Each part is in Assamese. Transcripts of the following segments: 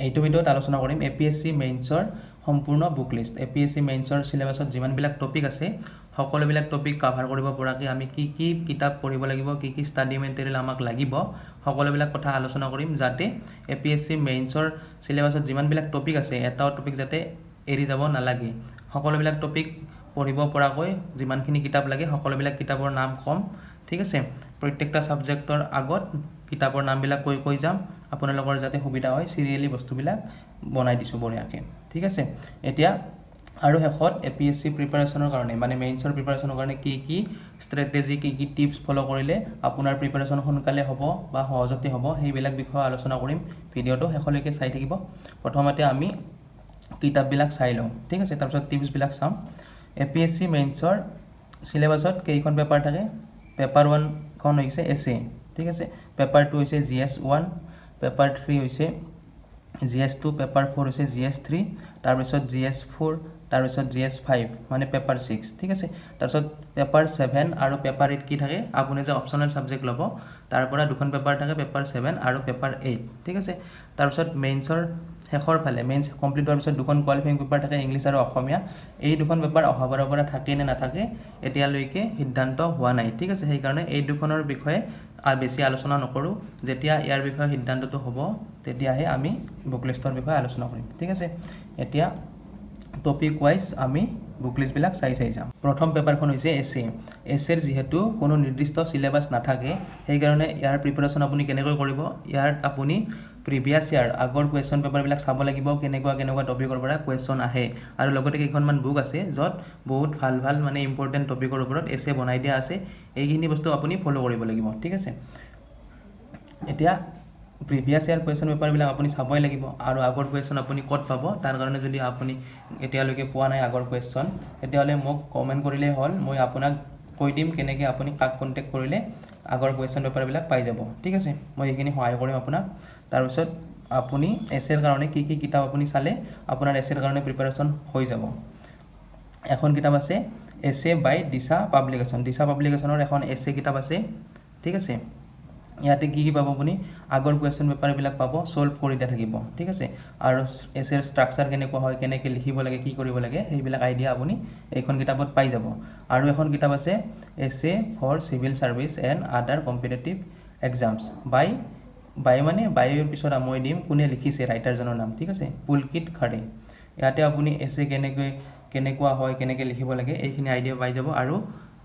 এইটো ভিডিঅ'ত আলোচনা কৰিম APSC মেইনছৰ সম্পূৰ্ণ বুক লিষ্ট। APSC মেইনছৰ সিলেবাছত যিমানবিলাক টপিক আছে সকলোবিলাক টপিক কভাৰ কৰিব পৰাকৈ আমি কি কি কিতাপ পঢ়িব লাগিব, কি কি ষ্টাডি মেটেৰিয়েল আমাক লাগিব, সকলোবিলাক কথা আলোচনা কৰিম যাতে APSC মেইনছৰ সিলেবাছত যিমানবিলাক টপিক আছে এটাও টপিক যাতে এৰি যাব নালাগে। সকলোবিলাক টপিক পঢ়িব পৰাকৈ যিমানখিনি কিতাপ লাগে সকলোবিলাক কিতাপৰ নাম কম, ঠিক আছে। প্ৰত্যেকটা সাবজেক্টৰ আগত কিতাপৰ নামবিলাক কৈ যাম, আপোনালোকৰ যাতে সুবিধা হয় সিৰিয়েলি বস্তুবিলাক বনাই দিছোঁ বঢ়িয়াকৈ, ঠিক আছে। এতিয়া আৰু শেষত APSC প্ৰিপাৰেশ্যনৰ কাৰণে মানে মেইনছৰ প্ৰিপাৰেশ্যনৰ কাৰণে কি কি ষ্ট্ৰেটেজি, কি কি টিপছ ফ'ল' কৰিলে আপোনাৰ প্ৰিপাৰেশ্যন সোনকালে হ'ব বা সহজতে হ'ব সেইবিলাক বিষয়ে আলোচনা কৰিম। ভিডিঅ'টো শেষলৈকে চাই থাকিব। প্ৰথমতে আমি কিতাপবিলাক চাই লওঁ, ঠিক আছে, তাৰপিছত টিপছবিলাক চাম। APSC মেইনছৰ সিলেবাছত কেইখন পেপাৰ থাকে? পেপাৰ 1খন হৈছে এছে, ঠিক আছে। পেপাৰ 2 হৈছে GS 1, পেপাৰ 3 হৈছে GS 2, পেপাৰ 4 হৈছে GS 3, তাৰপিছত GS 4, তাৰপিছত GS 5 মানে পেপাৰ 6, ঠিক আছে। তাৰপিছত পেপাৰ 7 আৰু পেপাৰ 8 কি থাকে? আপুনি যে অপশ্যনেল ছাবজেক্ট ল'ব তাৰ পৰা দুখন পেপাৰ থাকে, পেপাৰ 7 আৰু পেপাৰ 8, ঠিক আছে। তাৰপিছত মেইনছৰ শেষৰ ফালে মেইনছ কমপ্লিট হোৱাৰ পিছত দুখন কোৱালিফাইং পেপাৰ থাকে, ইংলিছ আৰু অসমীয়া। এই দুখন পেপাৰ অহাবাৰৰ পৰা থাকে নে নাথাকে এতিয়ালৈকে সিদ্ধান্ত হোৱা নাই, ঠিক আছে। সেইকাৰণে এই দুখনৰ বিষয়ে বেছি আলোচনা নকৰোঁ। যেতিয়া ইয়াৰ বিষয়ে সিদ্ধান্তটো হ'ব তেতিয়াহে আমি বুক লিষ্টৰ বিষয়ে আলোচনা কৰিম, ঠিক আছে। এতিয়া টপিক ৱাইজ আমি বুক লিষ্টবিলাক চাই যাম। প্ৰথম পেপাৰখন হৈছে এছে। এছেৰ যিহেতু কোনো নিৰ্দিষ্ট চিলেবাছ নাথাকে সেইকাৰণে ইয়াৰ প্ৰিপাৰেশ্যন আপুনি কেনেকৈ কৰিব? ইয়াত আপুনি প্ৰিভিয়াছ ইয়াৰ আগৰ কুৱেশ্যন পেপাৰবিলাক চাব লাগিব, কেনেকুৱা টপিকৰ পৰা কুৱেশ্যন আহে। আৰু লগতে কেইখনমান বুক আছে য'ত বহুত ভাল মানে ইম্পৰ্টেণ্ট টপিকৰ ওপৰত এছে বনাই দিয়া আছে। এইখিনি বস্তু আপুনি ফ'ল' কৰিব লাগিব, ঠিক আছে। এতিয়া প্ৰিভিয়াছ ইয়াৰ কুৱেশ্যন পেপাৰবিলাক আপুনি চাবই লাগিব আৰু আগৰ কুৱেশ্যন আপুনি ক'ত পাব তাৰ কাৰণে যদি আপুনি এতিয়ালৈকে পোৱা নাই আগৰ কুৱেশ্যন তেতিয়াহ'লে মোক কমেণ্ট কৰিলেই হ'ল, মই আপোনাক কৈ দিম কেনেকৈ আপুনি কাক কণ্টেক্ট কৰিলে আগৰ কুৱেশ্যন পেপাৰবিলাক পাই যাব, ঠিক আছে। মই এইখিনি সহায় কৰিম আপোনাক। তাৰপিছত আপুনি এছেৰ কাৰণে কি কি কিতাপ আপুনি চালে আপোনাৰ এছেৰ কাৰণে প্ৰিপাৰেশ্যন হৈ যাব। এখন কিতাপ আছে এছে বাই দিশা পাব্লিকেশ্যন। দিশা পাব্লিকেশ্যনৰ এখন এছে কিতাপ আছে, ঠিক আছে। ইয়াতে কি পাব আপুনি? আগৰ কুৱেশ্যন পেপাৰবিলাক পাব, ছল্ভ কৰি দিয়া থাকিব, ঠিক আছে। আৰু এছেৰ ষ্ট্ৰাকচাৰ কেনেকুৱা হয়, কেনেকৈ লিখিব লাগে, কি কৰিব লাগে সেইবিলাক আইডিয়া আপুনি এইখন কিতাপত পাই যাব। আৰু এখন কিতাপ আছে essay for civil service and other competitive exams by মানে বাইৰ পিছত মই দিম কোনে লিখিছে ৰাইটাৰজনৰ নাম, ঠিক আছে, পুলকিত খাৰে। ইয়াতে আপুনি এছে কেনেকুৱা হয়, কেনেকৈ লিখিব লাগে এইখিনি আইডিয়া পাই যাব। আৰু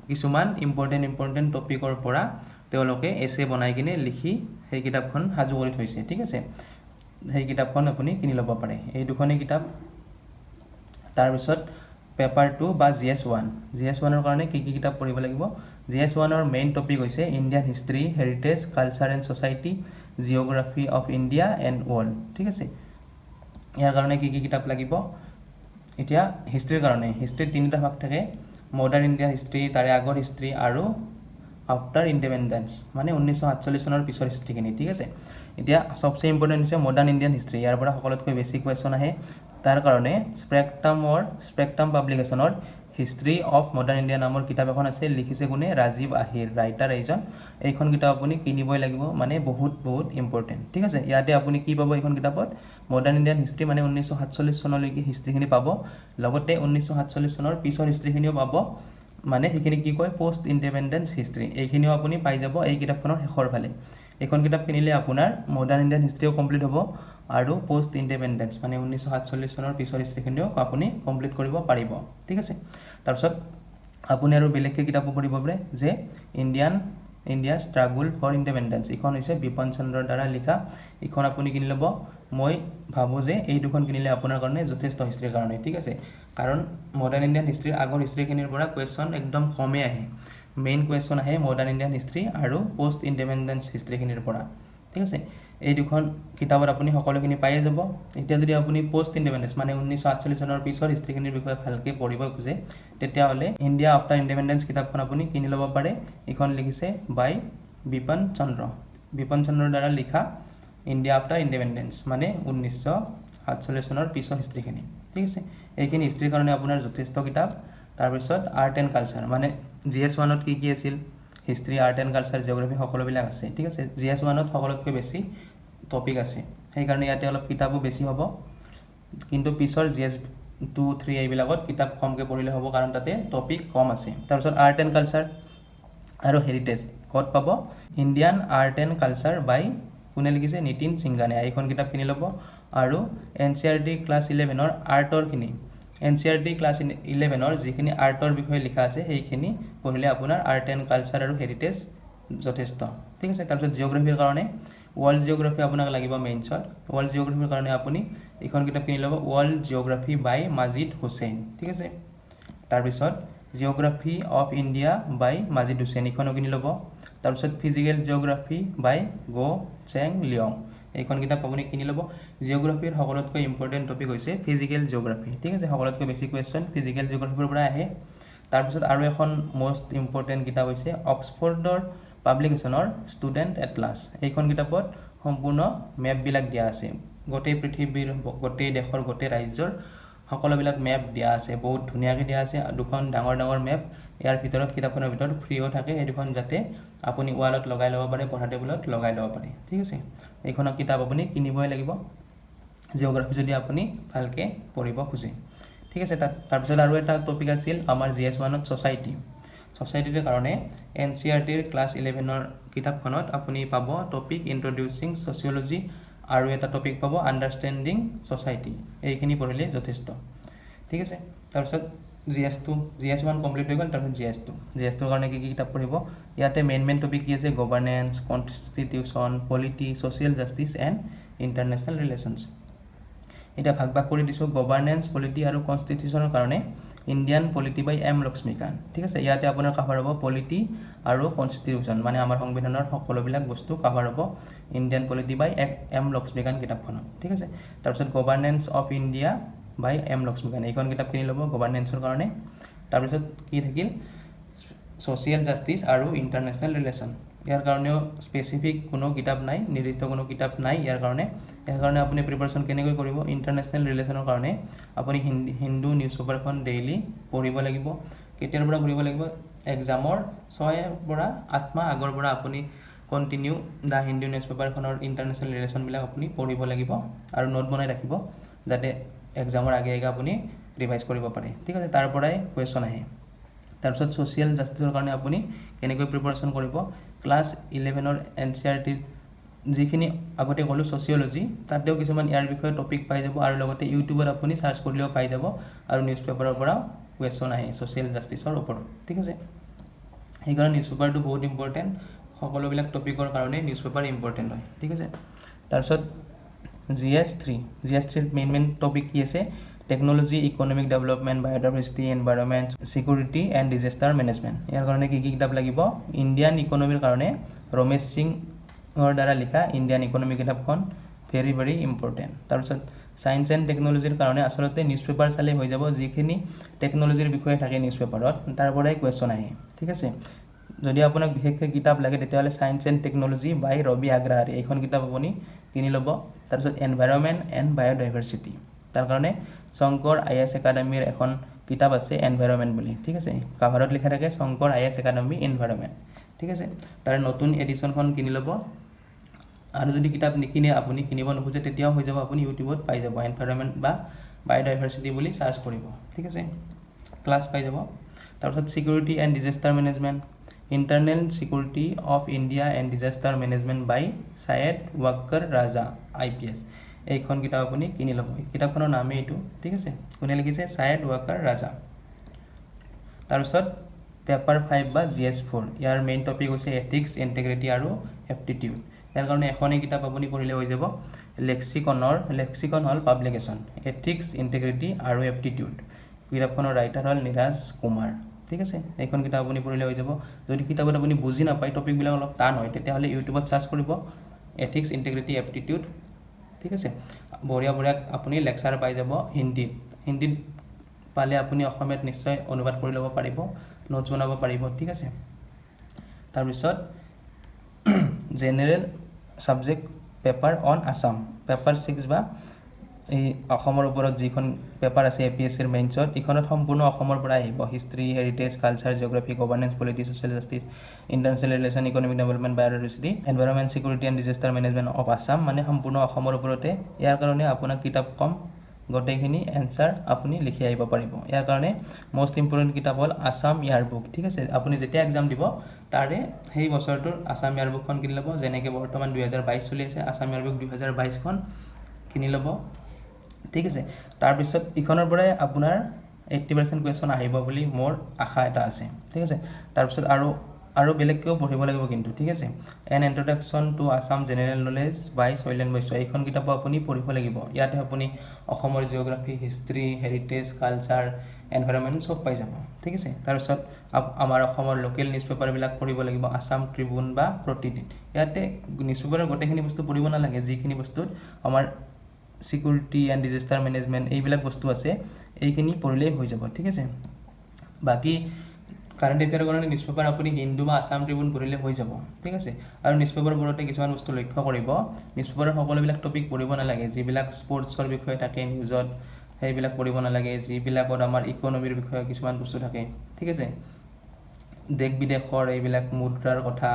কিছুমান ইম্পৰ্টেণ্ট টপিকৰ পৰা তেওঁলোকে এছে বনাই কিনে লিখি সেই কিতাপখন সাজু কৰি থৈছে, ঠিক আছে। সেই কিতাপখন আপুনি কিনি ল'ব পাৰে, এই দুখনেই কিতাপ। তাৰপিছত পেপাৰ 2 বা GS 1। GS 1ৰ কাৰণে কি কি কিতাপ পঢ়িব লাগিব? GS 1ৰ মেইন টপিক হৈছে Indian history, heritage, culture and society, geography of India and world, ঠিক আছে। ইয়াৰ কাৰণে কি কি কিতাপ লাগিব? এতিয়া হিষ্ট্ৰীৰ কাৰণে হিষ্ট্ৰীত 3টা ভাগ থাকে, মডাৰ্ণ ইণ্ডিয়ান হিষ্ট্ৰী, তাৰে আগৰ হিষ্ট্ৰী আৰু আফটাৰ ইণ্ডিপেণ্ডেঞ্চ মানে 1947 চনৰ পিছৰ হিষ্ট্ৰীখিনি, ঠিক আছে। এতিয়া চবচে ইম্পৰ্টেণ্ট হৈছে মডাৰ্ণ ইণ্ডিয়ান হিষ্ট্ৰী। ইয়াৰ পৰা সকলোতকৈ বেছি কুৱেশ্যন আহে। তাৰ কাৰণে স্পেক্ট্ৰাম পাব্লিকেশ্যনৰ হিষ্ট্ৰী অফ মডাৰ্ণ ইণ্ডিয়া নামৰ কিতাপ এখন আছে, লিখিছে কোনে? ৰাজীৱ আহিৰ, ৰাইটাৰ এইজন। এইখন কিতাপ আপুনি কিনিবই লাগিব, মানে বহুত ইম্পৰ্টেণ্ট, ঠিক আছে। ইয়াতে আপুনি কি পাব? এইখন কিতাপত মডাৰ্ণ ইণ্ডিয়ান হিষ্ট্ৰী মানে 1947 চনলৈকে হিষ্ট্ৰীখিনি পাব, লগতে 1947 চনৰ পিছৰ হিষ্ট্ৰীখিনিও পাব, মানে সেইখিনি কি কয়? Post independence history. এইখিনিও আপুনি পাই যাব এই কিতাপখনৰ শেষৰ ফালে। এইখন কিতাপ কিনিলে আপোনাৰ মডাৰ্ণ ইণ্ডিয়ান হিষ্ট্ৰীও কমপ্লিট হ'ব আৰু পষ্ট ইণ্ডিপেণ্ডেঞ্চ মানে 1947 চনৰ পিছৰ হিষ্ট্ৰীখিনিও আপুনি কমপ্লিট কৰিব পাৰিব, ঠিক আছে। তাৰপিছত আপুনি আৰু বেলেগকৈ কিতাপো পঢ়িব পাৰে যে ইণ্ডিয়া ষ্ট্ৰাগল ফৰ ইণ্ডিপেণ্ডেঞ্চ। এইখন হৈছে বিপিন চন্দ্ৰৰ দ্বাৰা লিখা। এইখন আপুনি কিনি ল'ব। মই ভাবোঁ যে এই দুখন কিনিলে আপোনাৰ কাৰণে যথেষ্ট হিষ্ট্ৰীৰ কাৰণে, ঠিক আছে। কাৰণ মডাৰ্ণ ইণ্ডিয়ান হিষ্ট্ৰীৰ আগৰ হিষ্ট্ৰীখিনিৰ পৰা কুৱেশ্যন একদম কমেই আহে। মেইন কুৱেশ্যন আহে মডাৰ্ণ ইণ্ডিয়ান হিষ্ট্ৰী আৰু পষ্ট ইণ্ডিপেণ্ডেঞ্চ হিষ্ট্ৰীখিনিৰ পৰা, ঠিক আছে। এই দুখন কিতাপত আপুনি সকলোখিনি পায়ে যাব। এতিয়া যদি আপুনি পষ্ট ইণ্ডিপেণ্ডেঞ্চ মানে 1948 চনৰ পিছৰ হিষ্ট্ৰীখিনিৰ বিষয়ে ভালকৈ পঢ়িব খোজে তেতিয়াহ'লে ইণ্ডিয়া আফটাৰ ইণ্ডিপেণ্ডেঞ্চ কিতাপখন আপুনি কিনি ল'ব পাৰে। এইখন লিখিছে বাই বিপিন চন্দ্ৰৰ দ্বাৰা লিখা ইণ্ডিয়া আফটাৰ ইণ্ডিপেণ্ডেঞ্চ মানে 1947 চনৰ পিছৰ হিষ্ট্ৰীখিনি, ঠিক আছে। এইখিনি হিষ্ট্ৰীৰ কাৰণে আপোনাৰ যথেষ্ট কিতাপ। তাৰপিছত আৰ্ট এণ্ড কালচাৰ মানে GS 1ত কি আছিল? History, art and culture, geography সকলোবিলাক আছে, ঠিক আছে। GS 1ত সকলোতকৈ বেছি টপিক আছে, সেইকাৰণে ইয়াতে অলপ কিতাপো বেছি হ'ব, কিন্তু পিছৰ GS 2, 3 এইবিলাকত কিতাপ কমকৈ পঢ়িলে হ'ব, কাৰণ তাতে টপিক কম আছে। তাৰপিছত আৰ্ট এণ্ড কালচাৰ আৰু হেৰিটেজ ক'ত পাব? ইণ্ডিয়ান আৰ্ট এণ্ড কালচাৰ বাই কোনে লিখিছে? নিতিন সিংঘানিয়া। এইখন কিতাপ কিনি ল'ব। আৰু NCERT ক্লাছ 11ৰ আৰ্টৰখিনি, NCERT ক্লাছ 11ৰ যিখিনি আৰ্টৰ বিষয়ে লিখা আছে সেইখিনি পঢ়িলে আপোনাৰ আৰ্ট এণ্ড কালচাৰ আৰু হেৰিটেজ যথেষ্ট। ঠিক আছে। তাৰপিছত জিঅ'গ্ৰাফীৰ কাৰণে ৱৰ্ল্ড জিঅ'গ্ৰাফী আপোনাক লাগিব মেইনছত। ৱৰ্ল্ড জিঅ'গ্ৰাফীৰ কাৰণে আপুনি এইখন কিতাপ কিনি ল'ব, ৱৰ্ল্ড জিঅ'গ্ৰাফী বাই মাজিদ হুছেইন। ঠিক আছে। তাৰপিছত জিঅ'গ্ৰাফী অফ ইণ্ডিয়া বাই মাজিদ হুছেইন, এইখনো কিনি ল'ব। তাৰপিছত ফিজিকেল জিঅ'গ্ৰাফী বাই গো চেং লিয়ং, এইখন কিতাপ আপুনি কিনি ল'ব। জিঅ'গ্ৰাফীৰ সকলোতকৈ ইম্পৰ্টেণ্ট টপিক হৈছে ফিজিকেল জিঅ'গ্ৰাফী। ঠিক আছে। সকলোতকৈ বেছি কুৱেশ্যন ফিজিকেল জিঅ'গ্ৰাফীৰ পৰা আহে। তাৰপিছত আৰু এখন মষ্ট ইম্পৰ্টেণ্ট কিতাপ হৈছে অক্সফৰ্ডৰ পাব্লিকেশ্যনৰ ষ্টুডেণ্ট এটলাছ। এইখন কিতাপত সম্পূৰ্ণ মেপবিলাক দিয়া আছে, গোটেই পৃথিৱীৰ, গোটেই দেশৰ, গোটেই ৰাজ্যৰ সকলোবিলাক মেপ দিয়া আছে, বহুত ধুনীয়াকৈ দিয়া আছে। দুখন ডাঙৰ ডাঙৰ মেপ ইয়াৰ ভিতৰত, কিতাপখনৰ ভিতৰত ফ্ৰীও থাকে, এই দুখন যাতে আপুনি ৱালত লগাই ল'ব পাৰে, পঢ়া টেবুলত লগাই ল'ব পাৰে। ঠিক আছে। এইখনৰ কিতাপ আপুনি কিনিবই লাগিব জিঅ'গ্ৰাফী যদি আপুনি ভালকৈ পঢ়িব খোজে। ঠিক আছে। তাৰপিছত আৰু এটা টপিক আছিল আমাৰ GS 1ত ছ'চাইটি। ছ'চাইটিৰ কাৰণে NCERTৰ ক্লাছ 11ৰ কিতাপখনত আপুনি পাব টপিক ইন্ট্ৰডিউচিং ছ'চিয়লজি, আৰু এটা টপিক পাব আণ্ডাৰষ্টেণ্ডিং ছ'চাইটি। এইখিনি পঢ়িলে যথেষ্ট। ঠিক আছে। তাৰপিছত GS 1 কমপ্লিট হৈ গ'ল। তাৰপিছত GS 2ৰ কাৰণে কি কিতাপ পঢ়িব? ইয়াতে মেইন টপিক কি আছে? Governance, constitution, polity, social justice and international relations. এতিয়া ভাগ কৰি দিছোঁ। গভাৰ্নেন্স, পলিটি আৰু কনষ্টিটিউশ্যনৰ কাৰণে Indian polity by M Lakshmikanta. ঠিক আছে। ইয়াতে আপোনাৰ কাভাৰ হ'ব পলিটি আৰু কনষ্টিটিউশ্যন, মানে আমাৰ সংবিধানৰ সকলোবিলাক বস্তু কাভাৰ হ'ব Indian polity by M Laxmikanth কিতাপখনত। ঠিক আছে। তাৰপিছত governance of India by M Laxmikanth, এইখন কিতাপ কিনি ল'ব গভাৰ্নেন্সৰ কাৰণে। তাৰপিছত কি থাকিল? ছ'চিয়েল জাষ্টিছ আৰু ইণ্টাৰনেশ্যনেল ৰিলেশ্যন। ইয়াৰ কাৰণেও স্পেচিফিক কোনো কিতাপ নাই, নিৰ্দিষ্ট কোনো কিতাপ নাই ইয়াৰ কাৰণে আপুনি প্ৰিপাৰেশ্যন কেনেকৈ কৰিব? ইণ্টাৰনেশ্যনেল ৰিলেশ্যনৰ কাৰণে আপুনি হিন্দু নিউজ পেপাৰখন ডেইলি পঢ়িব লাগিব। কেতিয়াৰ পৰা পঢ়িব লাগিব? এক্সামৰ 6 পৰা 8 মাহ আগৰ পৰা আপুনি কণ্টিনিউ দ্য হিন্দু নিউজ পেপাৰখনৰ ইণ্টাৰনেশ্যনেল ৰিলেশ্যনবিলাক আপুনি পঢ়িব লাগিব, আৰু নোট বনাই ৰাখিব যাতে এক্সামৰ আগে আপুনি ৰিভাইজ কৰিব পাৰে। ঠিক আছে। তাৰ পৰাই কুৱেশ্যন আহে। তাৰপিছত ছ'চিয়েল জাষ্টিছৰ কাৰণে আপুনি কেনেকৈ প্ৰিপাৰেশ্যন কৰিব? ক্লাছ 11ৰ NCERTৰ যিখিনি আগতে ক'লোঁ ছ'চিয়লজি, তাতেও কিছুমান ইয়াৰ বিষয়ে টপিক পাই যাব, আৰু লগতে ইউটিউবত আপুনি চাৰ্চ কৰিলেও পাই যাব, আৰু নিউজ পেপাৰৰ পৰাও কুৱেশ্যন আহে ছ'চিয়েল জাষ্টিছৰ ওপৰত। ঠিক আছে। সেইকাৰণে নিউজ পেপাৰটো বহুত ইম্পৰ্টেণ্ট, সকলোবিলাক টপিকৰ কাৰণে নিউজ পেপাৰ ইম্পৰ্টেণ্ট হয়। ঠিক আছে। তাৰপিছত GS 3ৰ মেইন টপিক কি আছে? Technology, economic development, biodiversity, environment, security and disaster management. ইয়াৰ কাৰণে কি কিতাপ লাগিব? ইণ্ডিয়ান ইকনমিৰ কাৰণে ৰমেশ সিঙৰ দ্বাৰা লিখা ইণ্ডিয়ান ইকনমি কিতাপখন ভেৰি ভেৰি ইম্পৰ্টেণ্ট। তাৰপিছত ছায়েন্স এণ্ড টেকন'লজিৰ কাৰণে আচলতে নিউজ পেপাৰ চালে হৈ যাব, যিখিনি টেকন'লজিৰ বিষয়ে থাকে নিউজ পেপাৰত তাৰ পৰাই কুৱেশ্যন আহে। ঠিক আছে। যদি আপোনাক বিশেষকৈ কিতাপ লাগে তেতিয়াহ'লে ছায়েন্স এণ্ড টেকন'লজি বাই ৰবি আগ্ৰৱাৰী, এইখন কিতাপ আপুনি কিনি ল'ব। তাৰপিছত এনভাইৰনমেণ্ট এণ্ড বায়'ডাইভাৰ্চিটি, তাৰ কাৰণে শংকৰ IAS একাডেমীৰ এখন কিতাপ আছে এনভাইৰনমেণ্ট বুলি। ঠিক আছে। কাভাৰত লিখা থাকে শংকৰ IAS একাডেমী এনভাইৰনমেণ্ট। ঠিক আছে। তাৰ নতুন এডিশ্যনখন কিনি ল'ব। আৰু যদি কিতাপ নিকিনে, আপুনি কিনিব নোখোজে, তেতিয়াও হৈ যাব, আপুনি ইউটিউবত পাই যাব, এনভাইৰনমেণ্ট বা বায়'ডাইভাৰ্চিটি বুলি চাৰ্চ কৰিব। ঠিক আছে। ক্লাছ পাই যাব। তাৰপিছত security and disaster management, internal security of India and disaster management by Syed Waqar Raja IPS, এইখন কিতাপ আপুনি কিনি ল'ব। কিতাপখনৰ নামেই এইটো। ঠিক আছে। কোনে লিখিছে? ছায়েদ ৱাকাৰ ৰাজা। তাৰপিছত পেপাৰ 5 বা GS 4, ইয়াৰ মেইন টপিক হৈছে এথিক্স, ইণ্টিগ্ৰিটি আৰু এপ্টিটিউড। ইয়াৰ কাৰণে এখনেই কিতাপ আপুনি পঢ়িলে হৈ যাব। লেক্সিকন হ'ল পাব্লিকেশ্যন, এথিক্স, ইণ্টিগ্ৰিটি আৰু এপ্টিটিউড। কিতাপখনৰ ৰাইটাৰ হ'ল নীৰাজ কুমাৰ। ঠিক আছে। এইখন কিতাপ আপুনি পঢ়িলে হৈ যাব। যদি কিতাপত আপুনি বুজি নাপায়, টপিকবিলাক অলপ টান হয়, তেতিয়াহ'লে ইউটিউবত চাৰ্চ কৰিব এথিক্স, ইণ্টিগ্ৰিটি, এপ্টিটিউড। ঠিক আছে। বঢ়িয়া আপুনি লেকচাৰ পাই যাব হিন্দীত পালে আপুনি অসমীয়াত নিশ্চয় অনুবাদ কৰি ল'ব পাৰিব, নোটছ বনাব পাৰিব। ঠিক আছে। তাৰপিছত general subject paper on Assam, paper 6 বা এই অসমৰ ওপৰত যিখন পেপাৰ আছে APSCৰ মেইনছত এইখনত সম্পূৰ্ণ অসমৰ পৰা আহিব history heritage culture geography governance polity social justice international relation economic development biodiversity environment security and disaster management of Assam মানে সম্পূৰ্ণ অসমৰ ওপৰতে ইয়াৰ কাৰণে আপোনাক কিতাপ কম গোটেইখিনি এনচাৰ আপুনি লিখি আহিব পাৰিব ইয়াৰ কাৰণে মষ্ট ইম্পৰ্টেণ্ট কিতাপ হ'ল আছাম ইয়াৰ বুক ঠিক আছে আপুনি যেতিয়া এক্সাম দিব তাৰে সেই বছৰটোৰ আছাম ইয়াৰ বুকখন কিনি ল'ব যেনেকৈ বৰ্তমান 2022 চলি আছে আছাম ইয়াৰ বুক 2022খন কিনি ল'ব ঠিক আছে তাৰপিছত ইখনৰ পৰাই আপোনাৰ 80% কুৱেশ্যন আহিব বুলি মোৰ আশা এটা আছে ঠিক আছে তাৰপিছত আৰু বেলেগকেও পঢ়িব লাগিব কিন্তু ঠিক আছে an introduction to Assam general knowledge by Shailen Baishya এইখন কিতাপো আপুনি পঢ়িব লাগিব ইয়াতে আপুনি অসমৰ geography history heritage culture environment চব পাই যাব ঠিক আছে তাৰপিছত আমাৰ অসমৰ লোকেল নিউজ পেপাৰবিলাক পঢ়িব লাগিব আছাম ট্ৰিবিউন বা প্ৰতিদিন ইয়াতে নিউজ পেপাৰৰ গোটেইখিনি বস্তু পঢ়িব নালাগে যিখিনি বস্তুত আমাৰ সিকিউৰিটি এণ্ড ডিজাষ্টাৰ মেনেজমেণ্ট এইবিলাক বস্তু আছে এইখিনি পঢ়িলেই হৈ যাব ঠিক আছে বাকী কাৰেণ্ট এফেয়াৰৰ কাৰণে নিউজ পেপাৰ আপুনি হিন্দু বা আছাম ট্ৰিবিউন পঢ়িলে হৈ যাব ঠিক আছে আৰু নিউজ পেপাৰবোৰতে কিছুমান বস্তু লক্ষ্য কৰিব নিউজ পেপাৰৰ সকলোবিলাক টপিক পঢ়িব নালাগে যিবিলাক স্পৰ্টছৰ বিষয়ে থাকে নিউজত সেইবিলাক পঢ়িব নালাগে যিবিলাকত আমাৰ ইকনমিৰ বিষয়ে কিছুমান বস্তু থাকে ঠিক আছে দেশ বিদেশৰ এইবিলাক মুদ্ৰাৰ কথা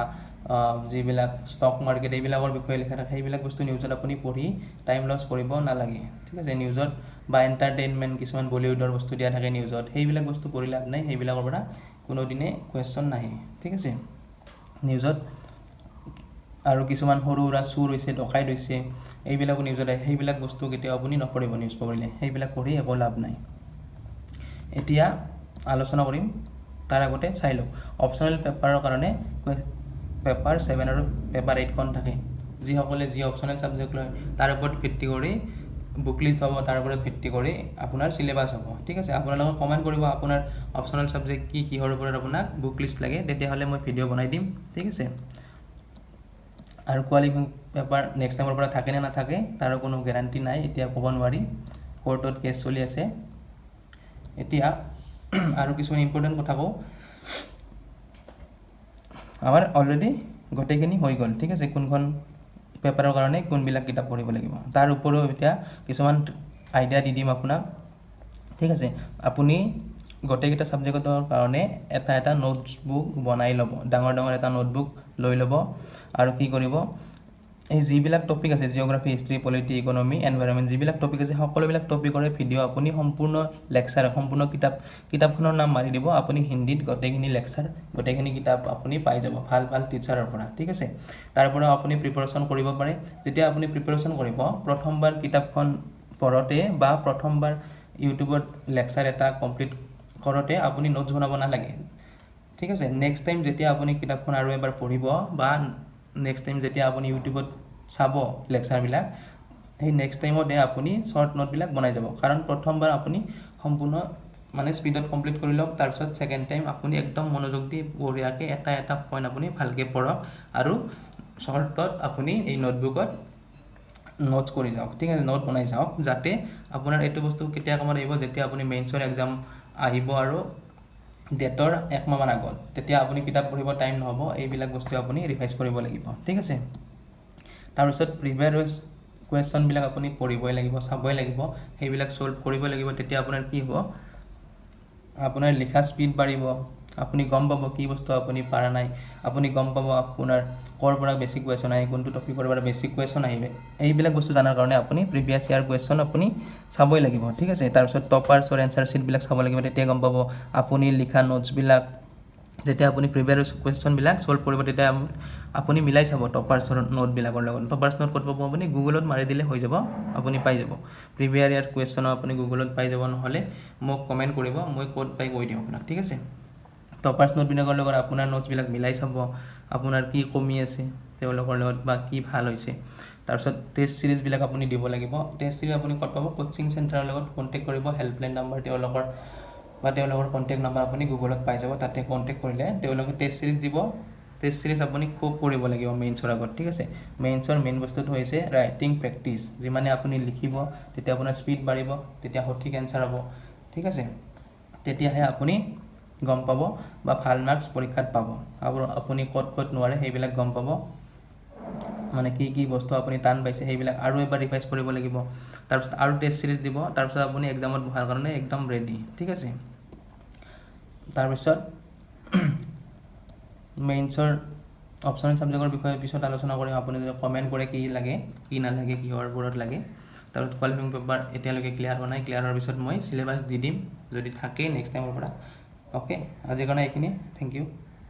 যিবিলাক ষ্টক মাৰ্কেট এইবিলাকৰ বিষয়ে লিখা থাকে সেইবিলাক বস্তু নিউজত আপুনি পঢ়ি টাইম লছ কৰিব নালাগে ঠিক আছে নিউজত বা এণ্টাৰটেইনমেণ্ট কিছুমান বলিউডৰ বস্তু দিয়া থাকে নিউজত সেইবিলাক বস্তু পঢ়ি লাভ নাই সেইবিলাকৰ পৰা কোনোদিনে কুৱেশ্যন নাহে ঠিক আছে নিউজত আৰু কিছুমান সৰু সুৰা চুৰ হৈছে ডকাইত হৈছে এইবিলাকো নিউজত আহে সেইবিলাক বস্তু কেতিয়াও আপুনি নপঢ়িব নিউজ পঢ়িলে সেইবিলাক পঢ়ি একো লাভ নাই এতিয়া আলোচনা কৰিম তাৰ আগতে চাই লওক অপশ্যনেল পেপাৰৰ কাৰণে পেপাৰ 7 আৰু পেপাৰ 8খন থাকে যিসকলে যি অপশ্যনেল ছাবজেক্ট লয় তাৰ ওপৰত ভিত্তি কৰি বুক লিষ্ট হ'ব তাৰ ওপৰত ভিত্তি কৰি আপোনাৰ চিলেবাছ হ'ব ঠিক আছে আপোনালোকে কমেণ্ট কৰিব আপোনাৰ অপশ্যনেল ছাবজেক্ট কি কিহৰ ওপৰত আপোনাক বুক লিষ্ট লাগে তেতিয়াহ'লে মই ভিডিঅ' বনাই দিম ঠিক আছে আৰু কোৱালিফাইং পেপাৰ নেক্সট টাইমৰ পৰা থাকে নে নাথাকে তাৰো কোনো গেৰাণ্টি নাই এতিয়া ক'ব নোৱাৰি কোৰ্টত কেছ চলি আছে এতিয়া আৰু কিছুমান ইম্পৰ্টেণ্ট কথা কওঁ আমাৰ অলৰেডি গোটেইখিনি হৈ গ'ল ঠিক আছে কোনখন পেপাৰৰ কাৰণে কোনবিলাক কিতাপ পঢ়িব লাগিব তাৰ উপৰিও এতিয়া কিছুমান আইডিয়া দি দিম আপোনাক ঠিক আছে আপুনি গোটেইকেইটা ছাবজেক্টৰ কাৰণে এটা নোটবুক বনাই ল'ব ডাঙৰ এটা নোটবুক লৈ ল'ব আৰু কি কৰিব এই যিবিলাক টপিক আছে geography history polity economy environment যিবিলাক টপিক আছে সকলোবিলাক টপিকৰে ভিডিঅ' আপুনি সম্পূৰ্ণ লেকচাৰ সম্পূৰ্ণ কিতাপখনৰ নাম মাৰি দিব আপুনি হিন্দীত গোটেইখিনি লেকচাৰ গোটেইখিনি কিতাপ আপুনি পাই যাব ভাল টিচাৰৰ পৰা ঠিক আছে তাৰ পৰা আপুনি প্ৰিপাৰেশ্যন কৰিব পাৰে যেতিয়া আপুনি প্ৰিপাৰেশ্যন কৰিব প্ৰথমবাৰ কিতাপখন পঢ়োতে বা প্ৰথমবাৰ ইউটিউবত লেকচাৰ এটা কমপ্লিট কৰোঁতে আপুনি নোটছ বনাব নালাগে ঠিক আছে নেক্সট টাইম যেতিয়া আপুনি কিতাপখন আৰু এবাৰ পঢ়িব বা নেক্সট টাইম যেতিয়া আপুনি ইউটিউবত চাব লেকচাৰবিলাক সেই নেক্সট টাইমতে আপুনি শ্বৰ্ট নোটবিলাক বনাই যাব কাৰণ প্ৰথমবাৰ আপুনি সম্পূৰ্ণ মানে স্পীডত কমপ্লিট কৰি লওক তাৰপিছত ছেকেণ্ড টাইম আপুনি একদম মনোযোগ দি বঢ়িয়াকৈ এটা পইণ্ট আপুনি ভালকৈ পঢ়ক আৰু শ্বৰ্টত আপুনি এই নোটবুকত নোটছ কৰি যাওক ঠিক আছে নোট বনাই যাওক যাতে আপোনাৰ এইটো বস্তু কেতিয়া কামত আহিব যেতিয়া আপুনি মেইনছৰ এক্সাম আহিব আৰু ডেটৰ একমাহমান আগত তেতিয়া আপুনি কিতাপ পঢ়িব টাইম নহ'ব এইবিলাক বস্তু আপুনি ৰিভাইজ কৰিব লাগিব ঠিক আছে তাৰপিছত প্ৰিভিয়াছ কুৱেশ্যনবিলাক আপুনি পঢ়িবই লাগিব চাবই লাগিব সেইবিলাক ছল্ভ কৰিব লাগিব তেতিয়া আপোনাৰ কি হ'ব আপোনাৰ লিখা স্পীড বাঢ়িব আপুনি গম পাব কি বস্তু আপুনি পাৰা নাই আপুনি গম পাব আপোনাৰ ক'ৰ পৰা বেছিক কুৱেশ্যন আহে কোনটো টপিকৰ পৰা বেছিক কুৱেশ্যন আহিব এইবিলাক বস্তু জানাৰ কাৰণে আপুনি প্ৰিভিয়াছ ইয়াৰ কুৱেশ্যন আপুনি চাবই লাগিব ঠিক আছে তাৰপিছত টপাৰ্ছৰ এনচাৰ শ্বীটবিলাক চাব লাগিব তেতিয়া গম পাব আপুনি লিখা নোটছবিলাক যেতিয়া আপুনি প্ৰিভিয়াছ কুৱেশ্যনবিলাক ছল্ভ কৰিব তেতিয়া আপুনি মিলাই চাব টপাৰ্ছৰ নোটবিলাকৰ লগত টপাৰ্ছ নোট ক'ত পাব আপুনি গুগলত মাৰি দিলে হৈ যাব আপুনি পাই যাব প্ৰিভিয়াছ ইয়াৰ কুৱেশ্যনো আপুনি গুগলত পাই যাব নহ'লে মোক কমেণ্ট কৰিব মই ক'ত পাই কৈ দিম আপোনাক ঠিক আছে টপাৰ্ছ নোটবিলাকৰ লগত আপোনাৰ নোটছবিলাক মিলাই চাব আপোনাৰ কি কমি আছে তেওঁলোকৰ লগত বা কি ভাল হৈছে তাৰপিছত টেষ্ট চিৰিজবিলাক আপুনি দিব লাগিব টেষ্ট চিৰিজ আপুনি ক'ত পাব কোচিং চেণ্টাৰৰ লগত কণ্টেক্ট কৰিব হেল্পলাইন নাম্বাৰ তেওঁলোকৰ কণ্টেক্ট নাম্বাৰ আপুনি গুগলত পাই যাব তাতে কণ্টেক্ট কৰিলে তেওঁলোকে টেষ্ট চিৰিজ দিব টেষ্ট চিৰিজ আপুনি খুব পঢ়িব লাগিব মেইনছৰ আগত ঠিক আছে মেইনছৰ মেইন বস্তুটো হৈছে ৰাইটিং প্ৰেক্টিচ যিমানে আপুনি লিখিব তেতিয়া আপোনাৰ স্পীড বাঢ়িব তেতিয়া সঠিক এনচাৰ হ'ব ঠিক আছে তেতিয়াহে আপুনি গম পাব বা ভাল মাৰ্কছ পৰীক্ষাত পাব আৰু আপুনি ক'ত নোৱাৰে সেইবিলাক গম পাব মানে কি বস্তু আপুনি টান পাইছে সেইবিলাক আৰু এবাৰ ৰিভাইজ কৰিব লাগিব তাৰপিছত আৰু টেষ্ট সিৰিজ দিব তাৰপিছত আপুনি এক্সামত বহাৰ কাৰণে একদম ৰেডি ঠিক আছে তাৰপিছত মেইনছৰ অপশ্যনেল ছাবজেক্টৰ বিষয়ে পিছত আলোচনা কৰিম আপুনি যদি কমেণ্ট কৰে কি লাগে কি নালাগে কিহৰ ওপৰত লাগে তাৰপিছত কোৱালিফাইং পেপাৰ এতিয়ালৈকে ক্লিয়াৰ হোৱা নাই ক্লিয়াৰ হোৱাৰ পিছত মই চিলেবাছ দি দিম যদি থাকে নেক্সট টাইমৰ পৰা অ'কে আজিৰ কাৰণে এইখিনি থেংক ইউ